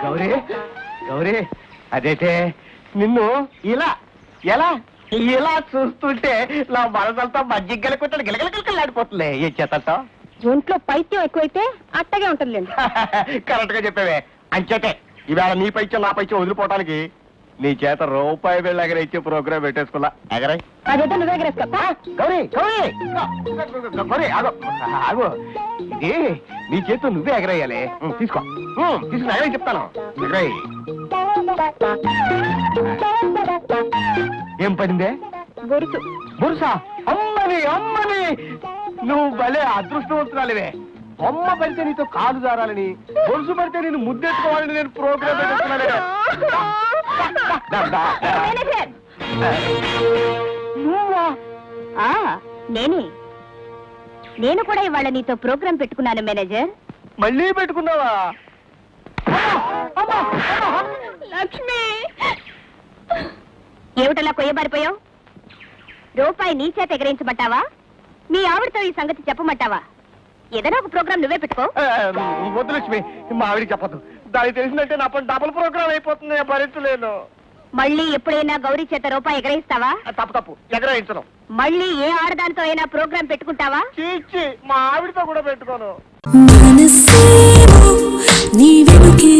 గౌరీ గౌరీ అదేటే నిన్ను ఇలా ఎలా ఇలా చూస్తుంటే నా మనసంతా మజ్జిగల కొట్టాడు గిలగిలగిలగిలాడిపోతుంది ఏ చేతతో ఒంట్లో పైత్యం ఎక్కువైతే అట్టగే ఉంటుందిలేండి. కరెక్ట్ గా చెప్పావే అంచేతే ఇవాళ నీ పైత్యం నా పైత్యం వదిలిపోవటానికి నీ చేత రూపాయి వెళ్ళి ఎగరైతే ప్రోగ్రామ్ పెట్టేసుకున్నా ఎగరై అదేదో నువ్వు ఎగరేసుకో. గౌరీ గౌరీ గౌరీ ఆగో ఆగో ఇది నీ చేతితో నువ్వే ఎగరేయాలి తీసుకో తీసుకుని ఎగరై చెప్తాను ఎగరై ఏం పడిందే గొరుసు బురుసా అమ్మని అమ్మని నువ్వు భలే అదృష్టవంతురాలివే బొమ్మ పడితే నీతో కాలు జారాలని బొరుసు పడితే నేను ముద్దెట్టుకోవాలని నేను ప్రోగ్రామ్ పెట్టుకున్నానే నువ్వా? నేనే. నేను కూడా ఇవాళ నీతో ప్రోగ్రాం పెట్టుకున్నాను మేనేజర్. మళ్ళీ పెట్టుకున్నావా? లక్ష్మి ఏమిటలా కొయ్యబారిపోయావు? రూపాయి నీ చేత ఎగరించమంటావా? మీ ఆవిడతో ఈ సంగతి చెప్పమంటావా? ఏదైనా ఒక ప్రోగ్రాం నువ్వే పెట్టుకో. వద్దు లక్ష్మి, మా ఆవిడికి చెప్పదు. దానికి తెలిసిందంటే నా పని డబుల్ ప్రోగ్రామ్ అయిపోతుంది, భరించలేను. మళ్ళీ ఎప్పుడైనా గౌరీ చేత రూపాయి ఎగరేస్తావా? తప్పు తప్పు, ఎగరాయించను. మళ్ళీ ఏ ఆడదానితో అయినా ప్రోగ్రాం పెట్టుకుంటావా? చీచి, మా ఆవిడతో కూడా పెట్టుకోను. మనసేమో నీ వెనుకే